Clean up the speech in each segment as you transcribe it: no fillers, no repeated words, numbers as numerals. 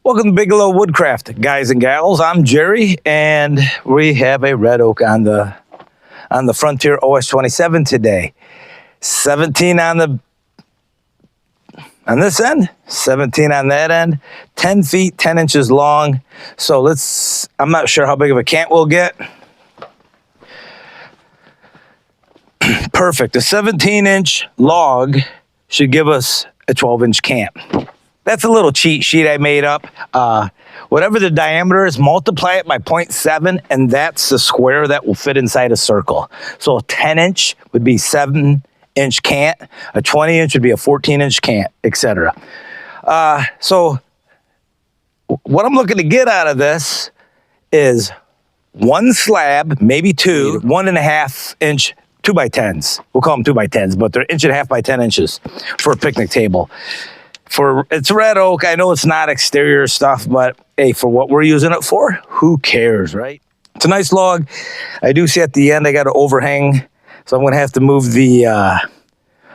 Welcome to Bigelow Woodcraft, guys and gals. I'm Jerry, and we have a red oak on the Frontier OS27 today. 17 on this end, 17 on that end, 10 feet, 10 inches long. So I'm not sure how big of a cant we'll get. Perfect. A 17-inch log should give us a 12-inch cant. That's a little cheat sheet I made up. Whatever the diameter is, multiply it by 0.7, and that's the square that will fit inside a circle. So a 10-inch would be 7-inch cant, a 20-inch would be a 14-inch cant, etc. So what I'm looking to get out of this is one slab, maybe two, 1.5-inch 2x10s. We'll call them 2x10s, but they're 1.5 by 10 inches for a picnic table. It's red oak. I know it's not exterior stuff, but hey, for what we're using it for, who cares, right? It's a nice log. I do see at the end I got an overhang, so I'm going to have to move the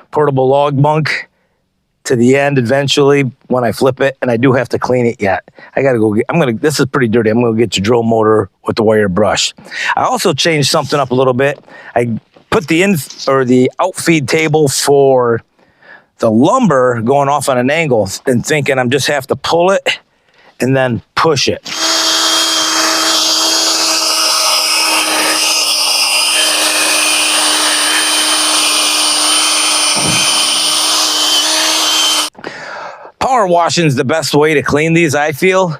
portable log bunk to the end eventually when I flip it, and I do have to clean it yet. I got to go this is pretty dirty. I'm going to get your drill motor with the wire brush. I also changed something up a little bit. I put the outfeed table for the lumber going off on an angle and thinking I'm just have to pull it and then push it. Power washing is the best way to clean these, I feel.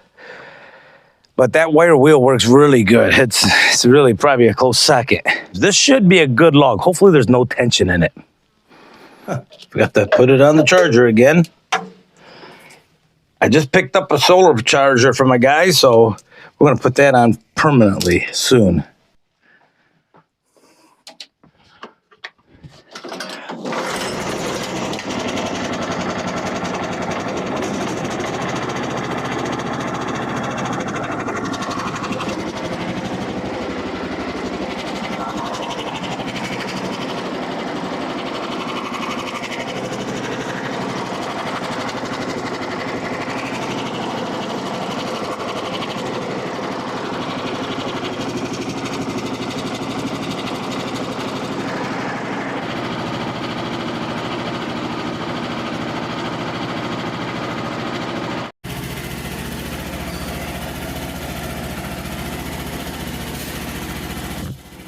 But that wire wheel works really good. It's really probably a close second. This should be a good log. Hopefully there's no tension in it. Forgot to put it on the charger again. I just picked up a solar charger for my guy, so we're going to put that on permanently soon.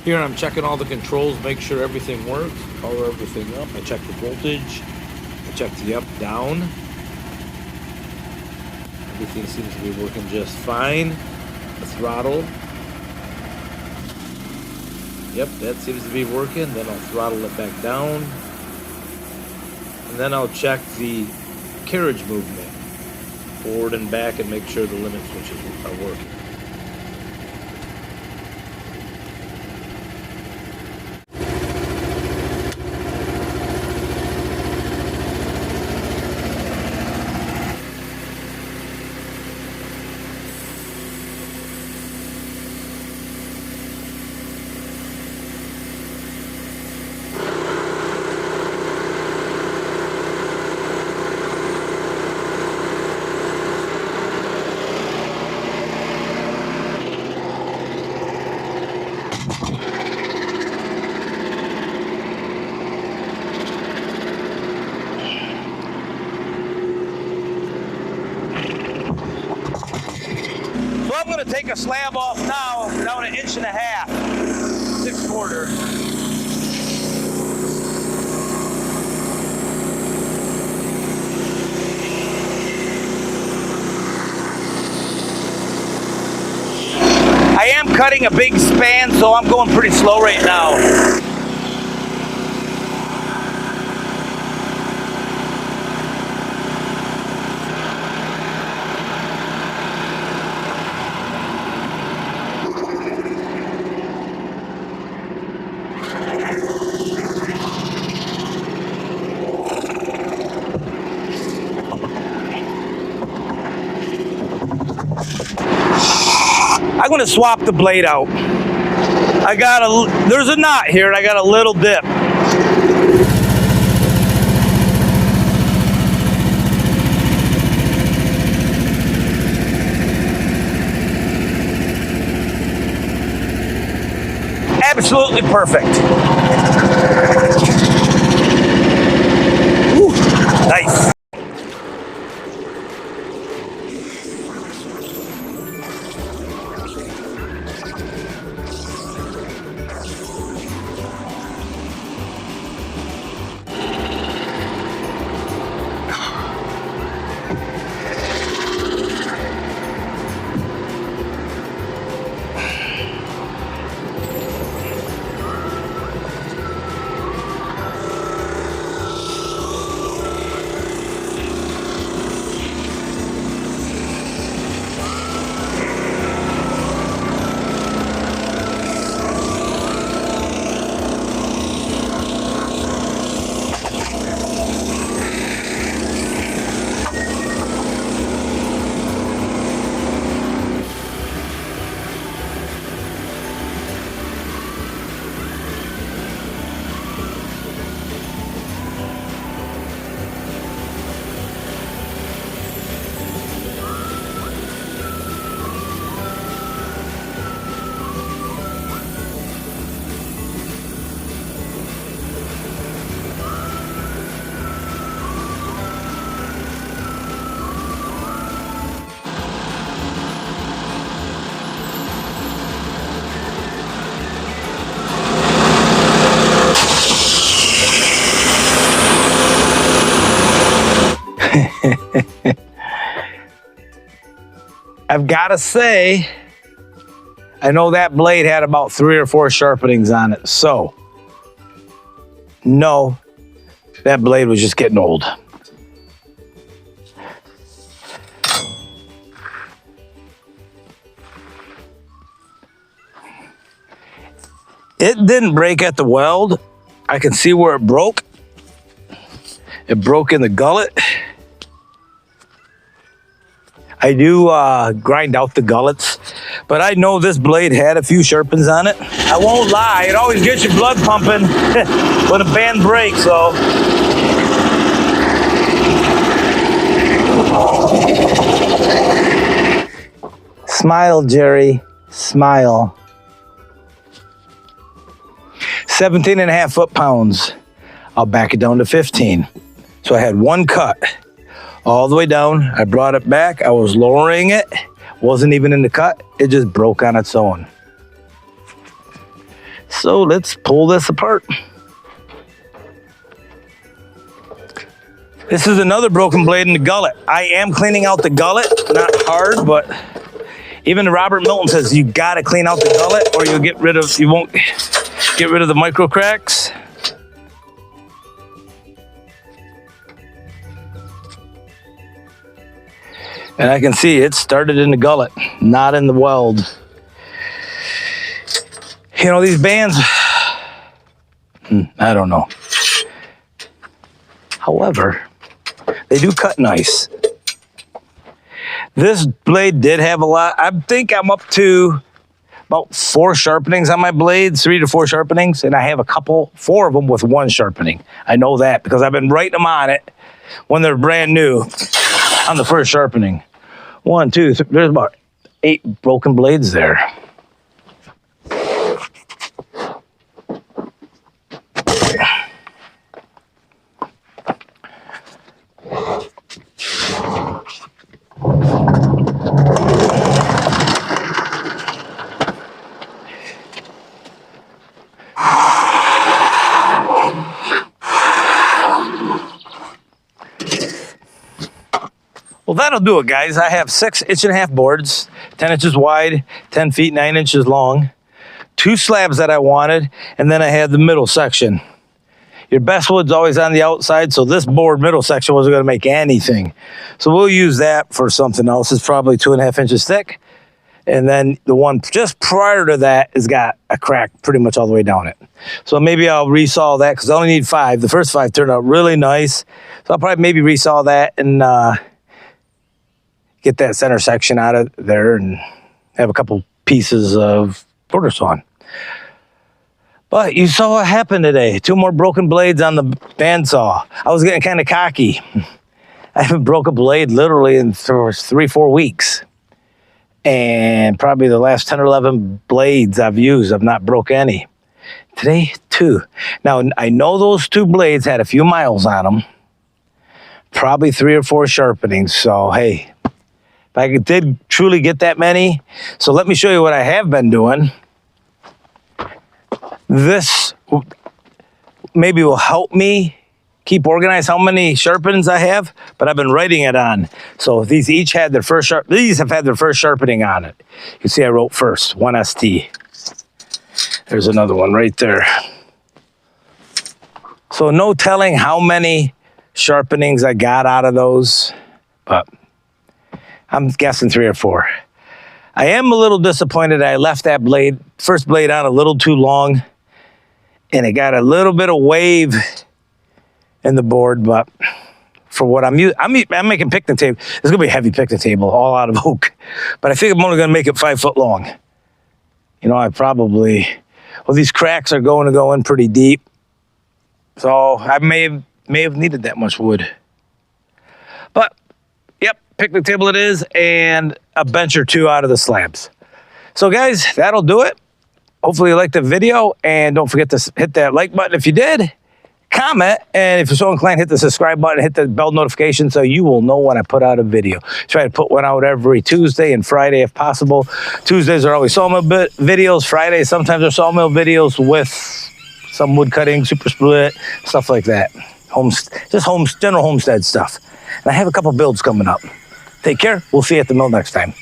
Here I'm checking all the controls, make sure everything works, power everything up. I check the voltage, I check the up, down. Everything seems to be working just fine. The throttle. Yep, that seems to be working. Then I'll throttle it back down. And then I'll check the carriage movement, forward and back, and make sure the limit switches are working. I'm going to take a slab off now, down 1.5 inches, 6/4. I am cutting a big span, so I'm going pretty slow right now. I'm going to swap the blade out. There's a knot here and I got a little dip. absolutely perfect. Woo, nice. I've got to say, I know that blade had about 3 or 4 sharpenings on it. So, no, that blade was just getting old. It didn't break at the weld. I can see where it broke. It broke in the gullet. I do grind out the gullets, but I know this blade had a few sharpens on it. I won't lie, it always gets your blood pumping when a band breaks, so. Smile, Jerry, smile. 17.5 foot-pounds. I'll back it down to 15. So I had one cut all the way down. I brought it back. I was lowering it. Wasn't even in the cut. It just broke on its own. So let's pull this apart. This is another broken blade in the gullet. I am cleaning out the gullet. Not hard, but even Robert Milton says you gotta clean out the gullet or you'll get rid of, you won't get rid of the micro cracks. And I can see it started in the gullet, not in the weld. You know, these bands, I don't know. However, they do cut nice. This blade did have a lot. I think I'm up to about 4 sharpenings on my blades, 3 to 4 sharpenings, and I have 4 of them with 1 sharpening. I know that because I've been writing them on it when they're brand new on the first sharpening. 1, 2, 3, there's about 8 broken blades there. Well, that'll do it, guys. I have 6 1.5 boards, 10 inches wide, 10 feet, 9 inches long, 2 slabs that I wanted, and then I had the middle section. Your best wood's always on the outside, so this board middle section wasn't going to make anything. So we'll use that for something else. It's probably 2.5 inches thick. And then the one just prior to that has got a crack pretty much all the way down it. So maybe I'll resaw that because I only need 5. The first 5 turned out really nice. So I'll probably maybe resaw that and get that center section out of there and have a couple pieces of border sawn. But you saw what happened today. 2 more broken blades on the bandsaw. I was getting kind of cocky. I haven't broke a blade literally in 3-4 weeks. And probably the last 10 or 11 blades I've used, I've not broke any. Today, 2. Now, I know those 2 blades had a few miles on them. Probably 3 or 4 sharpenings. So, hey, if I did truly get that many. So let me show you what I have been doing. This maybe will help me keep organized how many sharpenings I have, but I've been writing it on. So these each had their first these have had their first sharpening on it. You can see I wrote first, 1ST. There's another one right there. So no telling how many sharpenings I got out of those, but I'm guessing 3 or 4. I am a little disappointed I left that first blade on a little too long, and it got a little bit of wave in the board, but for what I'm using, I'm making picnic table. It's gonna be a heavy picnic table, all out of oak, but I think I'm only gonna make it 5 foot long. You know, well, these cracks are going to go in pretty deep, so I may have needed that much wood. But yep, picnic table it is, and a bench or 2 out of the slabs. So guys, that'll do it. Hopefully you liked the video, and don't forget to hit that like button if you did. Comment, and if you're so inclined, hit the subscribe button, hit the bell notification so you will know when I put out a video. Try to put one out every Tuesday and Friday if possible. Tuesdays are always sawmill videos. Fridays sometimes are sawmill videos with some wood cutting, super split, stuff like that. General homestead stuff. And I have a couple builds coming up. Take care. We'll see you at the mill next time.